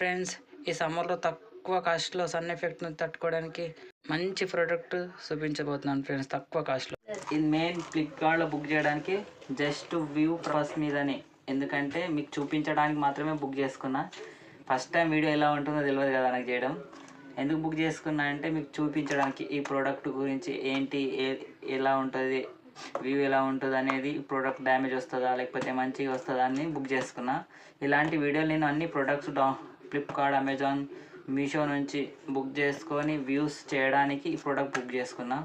Friends, ఈ సమ్మర్లో తక్కువ కాస్ట్లో సన్ ఎఫెక్ట్ను తట్టుకోవడానికి మంచి ప్రోడక్ట్ చూపించబోతున్నాను ఫ్రెండ్స్, తక్కువ కాస్ట్లో. ఇది మెయిన్ ఫ్లిప్కార్ట్లో బుక్ చేయడానికి జస్ట్ వ్యూ ప్రాసెస్ మీదనే, ఎందుకంటే మీకు చూపించడానికి మాత్రమే బుక్ చేసుకున్నా. ఫస్ట్ టైం వీడియో ఎలా ఉంటుందో తెలియదు కదా నాకు చేయడం. ఎందుకు బుక్ చేసుకున్నా అంటే మీకు చూపించడానికి ఈ ప్రోడక్ట్ గురించి ఏంటి, ఎలా ఉంటుంది, వ్యూ ఎలా ఉంటుంది అనేది, ప్రోడక్ట్ డ్యామేజ్ వస్తుందా లేకపోతే మంచిగా వస్తుందా అని బుక్ చేసుకున్నా. ఇలాంటి వీడియోలు నేను అన్ని ప్రోడక్ట్స్ ఫ్లిప్కార్ట్, అమెజాన్, మీషో నుంచి బుక్ చేసుకొని వ్యూస్ చేయడానికి ఈ ప్రోడక్ట్ బుక్ చేసుకున్నా.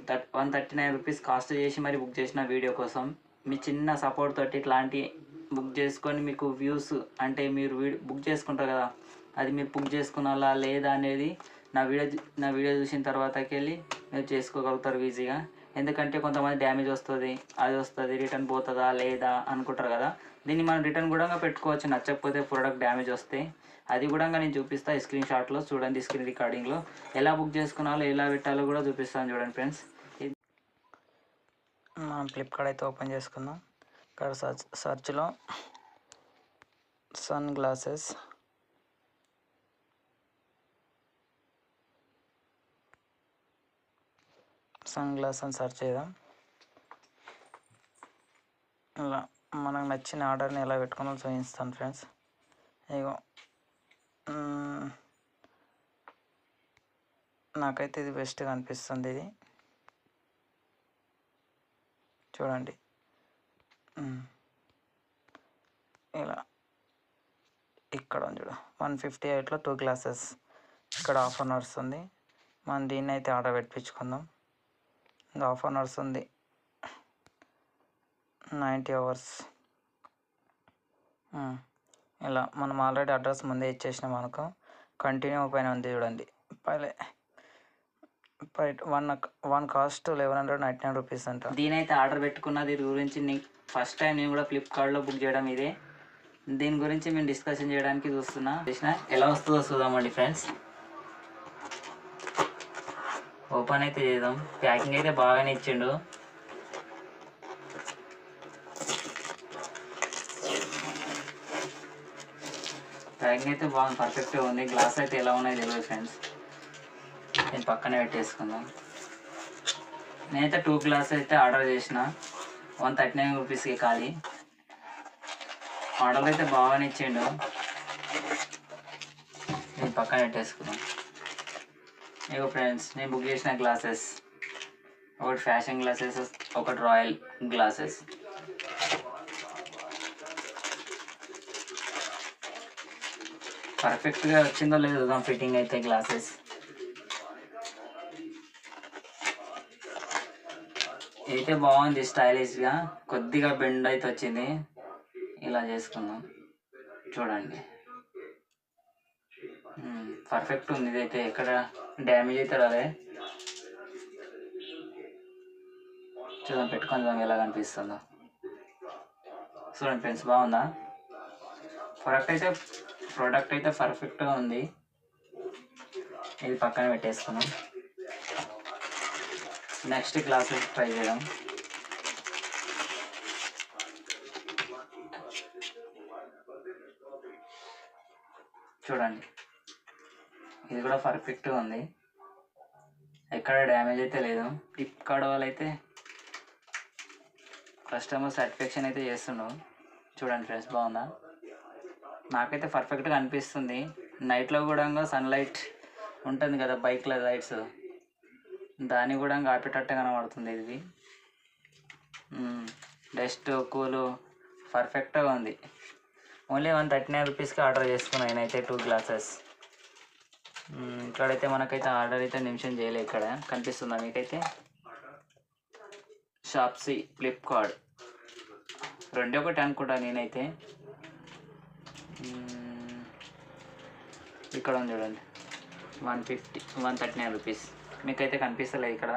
139 రూపీస్ కాస్ట్ చేసి మరి బుక్ చేసిన వీడియో కోసం. మీ చిన్న సపోర్ట్ తోటి ఇట్లాంటి బుక్ చేసుకొని మీకు వ్యూస్ అంటే మీరు బుక్ చేసుకుంటారు కదా, అది మీరు బుక్ చేసుకున్నారా లేదా అనేది నా వీడియో చూసిన తర్వాతకి వెళ్ళి మీరు చేసుకోగలుగుతారు ఈజీగా. ఎందుకంటే కొంతమంది డ్యామేజ్ వస్తుంది, అది వస్తుంది, రిటర్న్ పోతుందా లేదా అనుకుంటారు కదా. దీన్ని మనం రిటర్న్ కూడా పెట్టుకోవచ్చు, నచ్చకపోతే ప్రోడక్ట్ డ్యామేజ్ వస్తే. అది కూడా నేను చూపిస్తాను స్క్రీన్ షాట్లో చూడండి. స్క్రీన్ రికార్డింగ్లో ఎలా బుక్ చేసుకున్నాలో ఎలా పెట్టాలో కూడా చూపిస్తాను చూడండి ఫ్రెండ్స్. మనం ఫ్లిప్కార్ట్ అయితే ఓపెన్ చేసుకుందాం. ఇక్కడ సర్చ్లో సన్ గ్లాస్ అని సెర్చ్ చేద్దాం. ఇలా మనకు నచ్చిన ఆర్డర్ని ఎలా పెట్టుకున్నా చూపిస్తాను ఫ్రెండ్స్. ఇగో నాకైతే ఇది బెస్ట్గా అనిపిస్తుంది. ఇది చూడండి, ఇలా ఇక్కడ చూడ 158లో 2 గ్లాసెస్ ఇక్కడ ఆఫర్ నడుస్తుంది. మనం దీన్ని అయితే ఆర్డర్ పెట్టించుకుందాం. ఇంకా ఆఫర్ నడుస్తుంది 90 అవర్స్. ఇలా మనం ఆల్రెడీ అడ్రస్ ముందే ఇచ్చేసినాం అనుకో, కంటిన్యూ పైన ఉంది చూడండి. వన్ కాస్ట్ 1199 రూపీస్ అంట. దీనైతే ఆర్డర్ పెట్టుకున్నది గురించి ఫస్ట్ టైం నేను కూడా ఫ్లిప్కార్ట్లో బుక్ చేయడం ఇదే. దీని గురించి మేము డిస్కషన్ చేయడానికి చూస్తున్నా. ఎలా వస్తుందో చూద్దామండి ఫ్రెండ్స్. ఓపెన్ అయితే చేద్దాం. ప్యాకింగ్ అయితే బాగానే ఇచ్చిండు. ప్యాకింగ్ అయితే బాగా పర్ఫెక్ట్గా ఉంది. గ్లాస్ అయితే ఎలా ఉన్నాయో తెలియదు ఫ్రెండ్స్. నేను పక్కనే పెట్టేసుకుందాం. నేనైతే 2 గ్లాస్ అయితే ఆర్డర్ చేసిన 139 రూపీస్కి ఖాళీ. ఆర్డర్ అయితే బాగానే ఇచ్చిండు. నేను పక్కన పెట్టేసుకున్నాను. ఇగో ఫ్రెండ్స్, నేను బుక్ చేసిన గ్లాసెస్, ఒకటి ఫ్యాషన్ గ్లాసెస్, ఒకటి రాయల్ గ్లాసెస్. పర్ఫెక్ట్గా వచ్చిందో లేదో చూద్దాం. ఫిట్టింగ్ అయితే గ్లాసెస్ అయితే బాగుంది, స్టైలిష్గా. కొద్దిగా బెండ్ అయితే వచ్చింది. ఇలా చేసుకుందాం చూడండి. పర్ఫెక్ట్ ఉంది. ఇదైతే ఎక్కడ డ్యామేజ్ అయితే రాలే. చూద్దాం, పెట్టుకొని చూద్దాం ఎలా కనిపిస్తుందో. చూడండి ఫ్రెండ్స్, బాగుందా? ప్రోడక్ట్ అయితే పర్ఫెక్ట్గా ఉంది. ఇది పక్కన పెట్టేసుకున్నాం. నెక్స్ట్ గ్లాసెస్ ట్రై చేద్దాం. చూడండి, ఇది కూడా పర్ఫెక్ట్గా ఉంది, ఎక్కడ డ్యామేజ్ అయితే లేదు. ఫ్లిప్కార్ట్ వాళ్ళు అయితే కస్టమర్ సాటిస్ఫాక్షన్ అయితే చేస్తున్నావు. చూడండి ఫ్రెండ్స్, బాగుందా? నాకైతే పర్ఫెక్ట్గా అనిపిస్తుంది. నైట్లో కూడా సన్లైట్ ఉంటుంది కదా, బైక్ల లైట్స్, దాన్ని కూడా ఆపేటట్టే కనబడుతుంది. ఇది డస్ట్ కూలు పర్ఫెక్ట్గా ఉంది. ఓన్లీ 139 రూపీస్కి ఆర్డర్ చేసుకున్నాను నేనైతే 2 గ్లాసెస్. ఇక్కడైతే మనకైతే ఆర్డర్ అయితే నిమిషం చేయలేదు. ఇక్కడ కనిపిస్తుందా మీకైతే? షాప్సీ, ఫ్లిప్కార్ట్ రెండే ఒకటి అనుకుంటా నేనైతే. ఇక్కడ ఉంది చూడండి, 139 రూపీస్. మీకైతే కనిపిస్తలేదు ఇక్కడ.